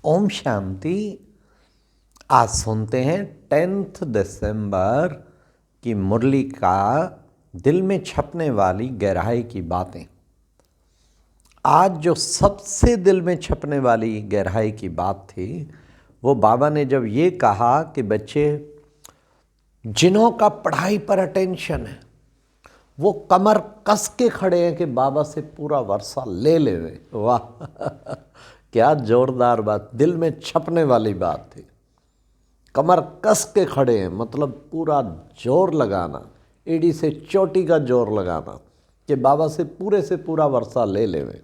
ओम शांति। आज सुनते हैं 10 दिसंबर की मुरली का दिल में छपने वाली गहराई की बातें। आज जो सबसे दिल में छपने वाली गहराई की बात थी वो बाबा ने जब ये कहा कि बच्चे जिन्हों का पढ़ाई पर अटेंशन है वो कमर कस के खड़े हैं कि बाबा से पूरा वर्षा ले ले। वाह क्या जोरदार बात, दिल में छपने वाली बात थी। कमर कस के खड़े हैं मतलब पूरा जोर लगाना, एड़ी से चोटी का जोर लगाना कि बाबा से पूरा वर्षा ले लेवे।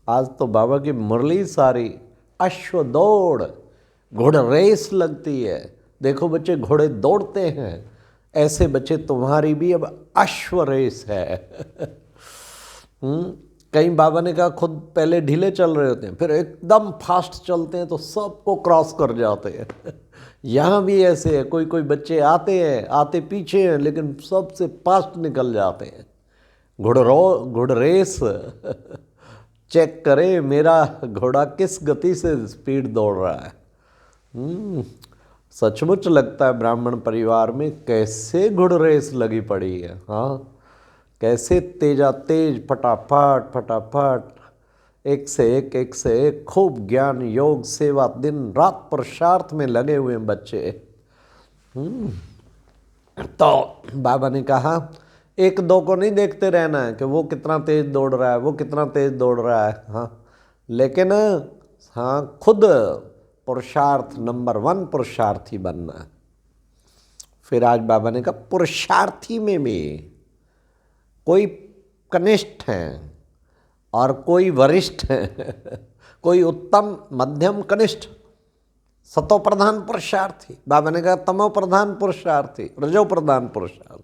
आज तो बाबा की मुरली सारी अश्व दौड़, घोड़ रेस लगती है। देखो बच्चे घोड़े दौड़ते हैं, ऐसे बच्चे तुम्हारी भी अब अश्व रेस है। कहीं बाबा ने कहा खुद पहले ढीले चल रहे होते हैं, फिर एकदम फास्ट चलते हैं तो सबको क्रॉस कर जाते हैं। यहाँ भी ऐसे है, कोई कोई बच्चे आते पीछे हैं लेकिन सबसे फास्ट निकल जाते हैं। घुड़ रेस चेक करें मेरा घोड़ा किस गति से स्पीड दौड़ रहा है। सचमुच लगता है ब्राह्मण परिवार में कैसे घुड़ रेस लगी पड़ी है। हाँ, कैसे तेजा तेज फटाफट फटाफट एक से एक खूब ज्ञान योग सेवा दिन रात पुरुषार्थ में लगे हुए बच्चे। तो बाबा ने कहा एक दो को नहीं देखते रहना है कि वो कितना तेज दौड़ रहा है, वो कितना तेज दौड़ रहा है। हाँ, लेकिन हाँ खुद पुरुषार्थ नंबर 1 पुरुषार्थी बनना है। फिर आज बाबा ने कहा पुरुषार्थी में भी कोई कनिष्ठ हैं और कोई वरिष्ठ हैं। कोई उत्तम मध्यम कनिष्ठ सतो प्रधान पुरुषार्थी। बाबा ने कहा तमो प्रधान पुरुषार्थी, रजो प्रधान पुरुषार्थी।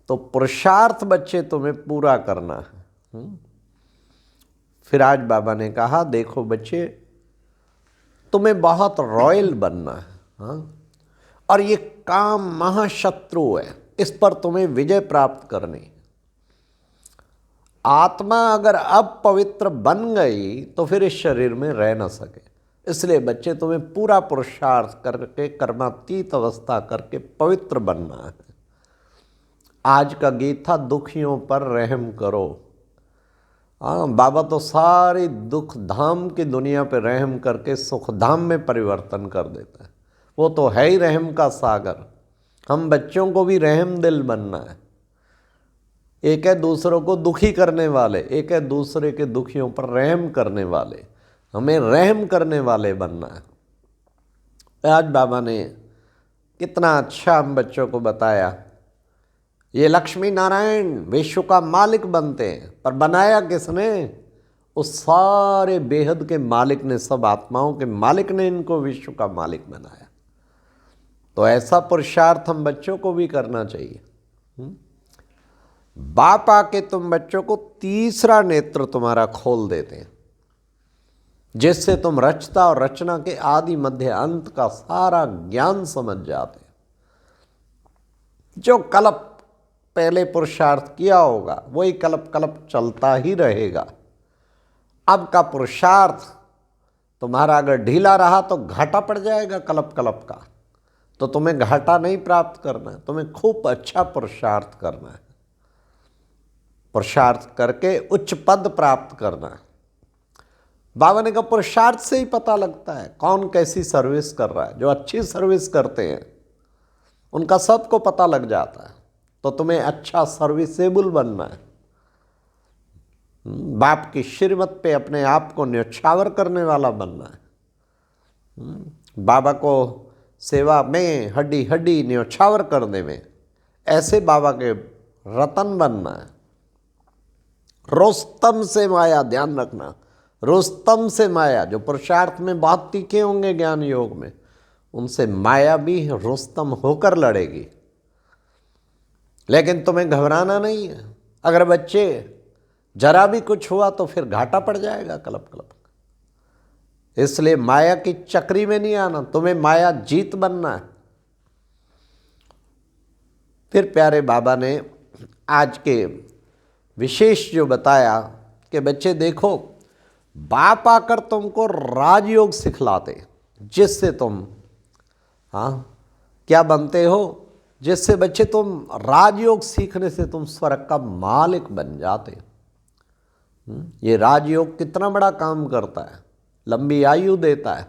तो पुरुषार्थ बच्चे तुम्हें पूरा करना है। फिर आज बाबा ने कहा देखो बच्चे तुम्हें बहुत रॉयल बनना है। हाँ? और ये काम महाशत्रु है, इस पर तुम्हें विजय प्राप्त करनी। आत्मा अगर अब पवित्र बन गई तो फिर इस शरीर में रह न सके। इसलिए बच्चे तुम्हें पूरा पुरुषार्थ करके कर्मातीत अवस्था करके पवित्र बनना है। आज का गीत था दुखियों पर रहम करो। हाँ, बाबा तो सारी दुख धाम की दुनिया पे रहम करके सुख धाम में परिवर्तन कर देता है। वो तो है ही रहम का सागर। हम बच्चों को भी रहम दिल बनना है। एक है दूसरों को दुखी करने वाले, एक है दूसरे के दुखियों पर रहम करने वाले। हमें रहम करने वाले बनना है। आज बाबा ने कितना अच्छा हम बच्चों को बताया। ये लक्ष्मी नारायण विश्व का मालिक बनते हैं, पर बनाया किसने? उस सारे बेहद के मालिक ने, सब आत्माओं के मालिक ने इनको विश्व का मालिक बनाया। तो ऐसा पुरुषार्थ हम बच्चों को भी करना चाहिए। बाप आके तुम बच्चों को तीसरा नेत्र तुम्हारा खोल देते हैं, जिससे तुम रचता और रचना के आदि मध्य अंत का सारा ज्ञान समझ जाते हैं। जो कल्प पहले पुरुषार्थ किया होगा वही कल्प कल्प चलता ही रहेगा। अब का पुरुषार्थ तुम्हारा अगर ढीला रहा तो घाटा पड़ जाएगा कल्प कल्प का। तो तुम्हें घाटा नहीं प्राप्त करना है, तुम्हें खूब अच्छा पुरुषार्थ करना है। पुरुषार्थ करके उच्च पद प्राप्त करना है। बाबा ने कहा पुरुषार्थ से ही पता लगता है कौन कैसी सर्विस कर रहा है। जो अच्छी सर्विस करते हैं उनका सबको पता लग जाता है। तो तुम्हें अच्छा सर्विसेबल बनना है। बाप की श्रीमत पे अपने आप को न्यौछावर करने वाला बनना है। बाबा को सेवा में हड्डी हड्डी न्यौछावर करने में ऐसे बाबा के रतन बनना है। रोस्तम से माया, ध्यान रखना, रोस्तम से माया। जो पुरुषार्थ में बहुत तीखे होंगे ज्ञान योग में, उनसे माया भी रोस्तम होकर लड़ेगी। लेकिन तुम्हें घबराना नहीं है। अगर बच्चे जरा भी कुछ हुआ तो फिर घाटा पड़ जाएगा कल्प कल्प। इसलिए माया की चक्री में नहीं आना, तुम्हें माया जीत बनना है। फिर प्यारे बाबा ने आज के विशेष जो बताया कि बच्चे देखो बाप आकर तुमको राजयोग सिखलाते, जिससे तुम क्या बनते हो, जिससे बच्चे तुम राजयोग सीखने से तुम स्वर्ग का मालिक बन जाते। ये राजयोग कितना बड़ा काम करता है, लंबी आयु देता है,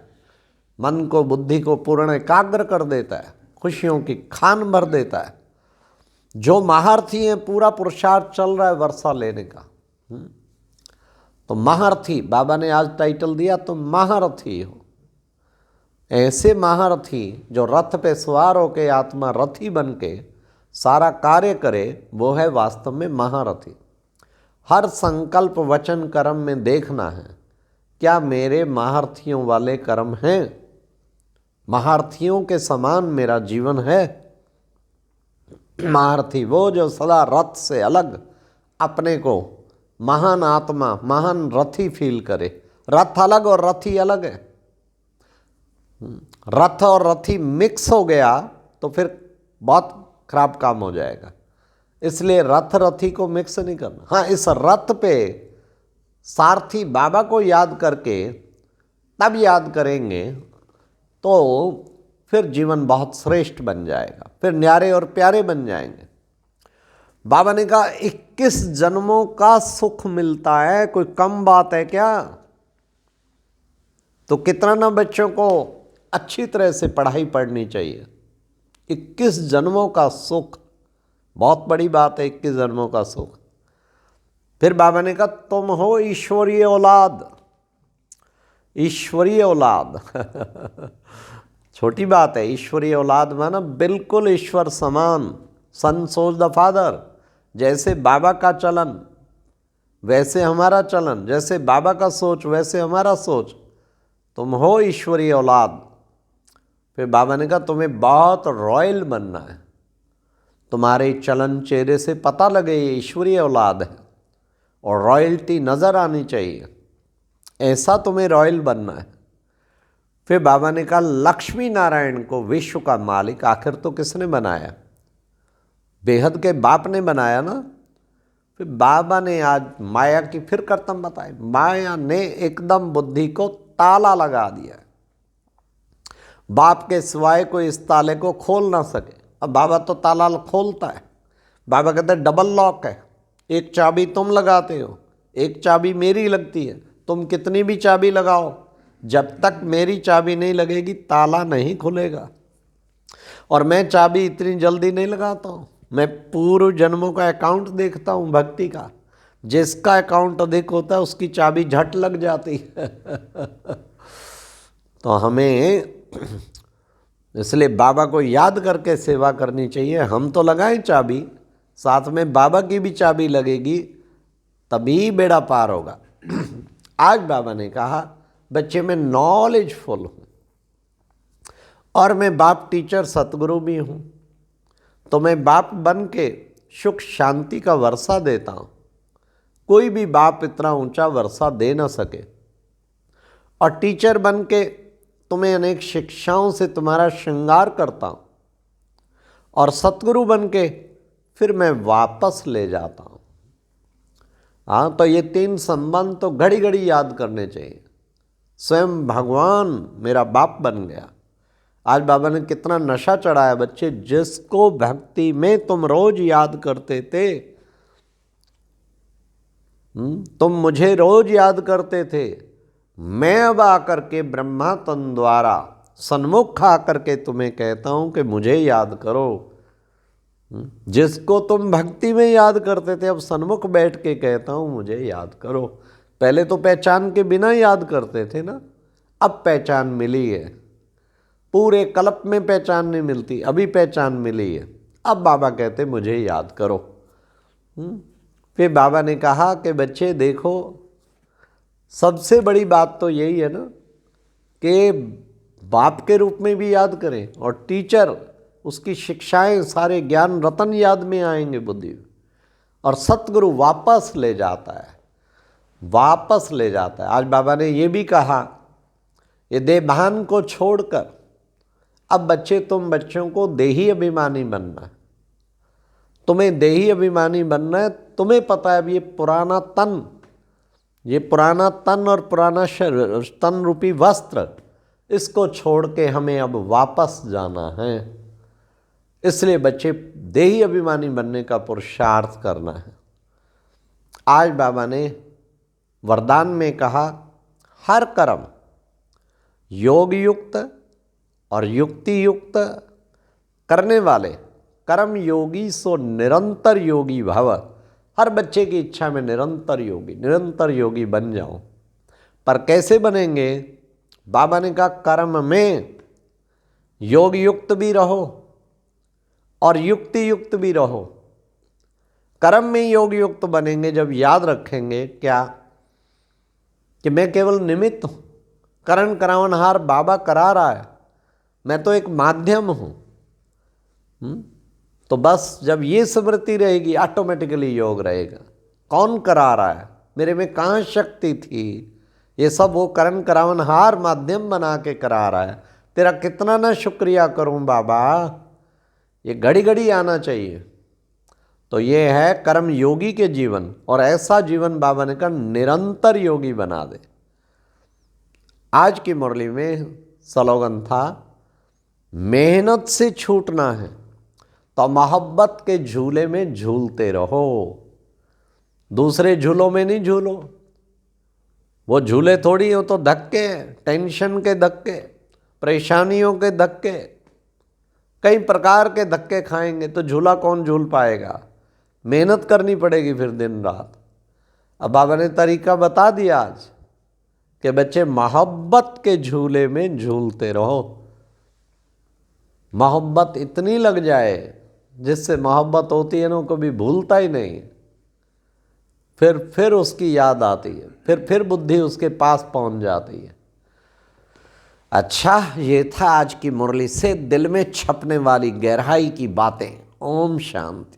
मन को बुद्धि को पूर्ण एकाग्र कर देता है, खुशियों की खान भर देता है। जो महारथी हैं पूरा पुरुषार्थ चल रहा है वर्षा लेने का, तो महारथी बाबा ने आज टाइटल दिया, तुम महारथी हो। ऐसे महारथी जो रथ पे सवार होके आत्मा रथी बन के सारा कार्य करे, वो है वास्तव में महारथी। हर संकल्प वचन कर्म में देखना है, क्या मेरे महारथियों वाले कर्म हैं, महारथियों के समान मेरा जीवन है। महारथी वो जो सदा रथ से अलग अपने को महान आत्मा महान रथी फील करे। रथ अलग और रथी अलग है। रथ और रथी मिक्स हो गया तो फिर बहुत खराब काम हो जाएगा, इसलिए रथ रथी को मिक्स नहीं करना। हाँ, इस रथ पे सारथी बाबा को याद करके तब याद करेंगे तो फिर जीवन बहुत श्रेष्ठ बन जाएगा, फिर न्यारे और प्यारे बन जाएंगे। बाबा ने कहा 21 जन्मों का सुख मिलता है, कोई कम बात है क्या? तो कितना ना बच्चों को अच्छी तरह से पढ़ाई पढ़नी चाहिए। 21 जन्मों का सुख बहुत बड़ी बात है, 21 जन्मों का सुख। फिर बाबा ने कहा तुम हो ईश्वरीय औलाद। ईश्वरीय औलाद छोटी बात है। ईश्वरीय औलाद माना बिल्कुल ईश्वर समान, सन सोच द फादर। जैसे बाबा का चलन वैसे हमारा चलन, जैसे बाबा का सोच वैसे हमारा सोच। तुम हो ईश्वरीय औलाद। फिर बाबा ने कहा तुम्हें बहुत रॉयल बनना है, तुम्हारे चलन चेहरे से पता लगे ये ईश्वरीय औलाद है और रॉयल्टी नज़र आनी चाहिए, ऐसा तुम्हें रॉयल बनना है। फिर बाबा ने कहा लक्ष्मी नारायण को विश्व का मालिक आखिर तो किसने बनाया? बेहद के बाप ने बनाया ना। फिर बाबा ने आज माया की फिर करतम बताए। माया ने एकदम बुद्धि को ताला लगा दिया, बाप के सिवाय कोई इस ताले को खोल ना सके। अब बाबा तो ताला खोलता है। बाबा कहते हैं डबल लॉक है, एक चाबी तुम लगाते हो, एक चाबी मेरी लगती है। तुम कितनी भी चाबी लगाओ, जब तक मेरी चाबी नहीं लगेगी ताला नहीं खुलेगा। और मैं चाबी इतनी जल्दी नहीं लगाता हूँ, मैं पूर्व जन्मों का अकाउंट देखता हूँ भक्ति का। जिसका अकाउंट अधिक होता है उसकी चाबी झट लग जाती है तो हमें इसलिए बाबा को याद करके सेवा करनी चाहिए। हम तो लगाएं चाबी, साथ में बाबा की भी चाबी लगेगी, तभी बेड़ा पार होगा। आज बाबा ने कहा बच्चे मैं नॉलेजफुल हूँ और मैं बाप टीचर सतगुरु भी हूँ, तो मैं बाप बन के सुख शांति का वर्षा देता हूँ। कोई भी बाप इतना ऊंचा वर्षा दे ना सके। और टीचर बन के तुम्हें अनेक शिक्षाओं से तुम्हारा श्रृंगार करता हूँ, और सतगुरु बन के फिर मैं वापस ले जाता हूँ। हाँ, तो ये तीन संबंध तो घड़ी घड़ी याद करने चाहिए। स्वयं भगवान मेरा बाप बन गया। आज बाबा ने कितना नशा चढ़ाया बच्चे। जिसको भक्ति में तुम रोज याद करते थे, तुम मुझे रोज याद करते थे, मैं अब आकर के ब्रह्मा तन द्वारा सन्मुख आकर के तुम्हें कहता हूं कि मुझे याद करो। जिसको तुम भक्ति में याद करते थे, अब सन्मुख बैठ के कहता हूं मुझे याद करो। पहले तो पहचान के बिना याद करते थे ना, अब पहचान मिली है। पूरे कल्प में पहचान नहीं मिलती, अभी पहचान मिली है। अब बाबा कहते मुझे याद करो। फिर बाबा ने कहा कि बच्चे देखो, सबसे बड़ी बात तो यही है ना कि बाप के रूप में भी याद करें, और टीचर उसकी शिक्षाएं सारे ज्ञान रतन याद में आएंगे बुद्धि। और सतगुरु वापस ले जाता है, वापस ले जाता है। आज बाबा ने ये भी कहा, ये देहभान को छोड़कर अब बच्चे तुम बच्चों को देही अभिमानी बनना है। तुम्हें देही अभिमानी बनना है। तुम्हें पता है अब ये पुराना तन, ये पुराना तन और पुराना तन रूपी वस्त्र, इसको छोड़ के हमें अब वापस जाना है। इसलिए बच्चे देही अभिमानी बनने का पुरुषार्थ करना है। आज बाबा ने वरदान में कहा, हर कर्म योग युक्त और युक्ति युक्त करने वाले कर्म योगी सो निरंतर योगी भव। हर बच्चे की इच्छा में निरंतर योगी बन जाओ। पर कैसे बनेंगे? बाबा ने कहा कर्म में योग युक्त भी रहो और युक्ति युक्त भी रहो। कर्म में योग युक्त बनेंगे जब याद रखेंगे क्या कि मैं केवल निमित्त हूँ, करण करावनहार बाबा करा रहा है, मैं तो एक माध्यम हूँ। तो बस जब ये स्मृति रहेगी ऑटोमेटिकली योग रहेगा। कौन करा रहा है, मेरे में कहाँ शक्ति थी, ये सब वो करण करावनहार माध्यम बना के करा रहा है। तेरा कितना ना शुक्रिया करूं बाबा, ये घड़ी घड़ी आना चाहिए। तो ये है कर्म योगी के जीवन, और ऐसा जीवन बाबा ने कहा निरंतर योगी बना दे। आज की मुरली में स्लोगन था, मेहनत से छूटना है तो मोहब्बत के झूले में झूलते रहो, दूसरे झूलों में नहीं झूलो। वो झूले थोड़ी हो तो धक्के, टेंशन के धक्के, परेशानियों के धक्के, कई प्रकार के धक्के खाएंगे तो झूला कौन झूल पाएगा। मेहनत करनी पड़ेगी फिर दिन रात। अब बाबा ने तरीका बता दिया आज कि बच्चे मोहब्बत के झूले में झूलते रहो। मोहब्बत इतनी लग जाए, जिससे मोहब्बत होती है ना कभी भूलता ही नहीं, फिर उसकी याद आती है, फिर बुद्धि उसके पास पहुंच जाती है। अच्छा, ये था आज की मुरली से दिल में छपने वाली गहराई की बातें। ओम शांति।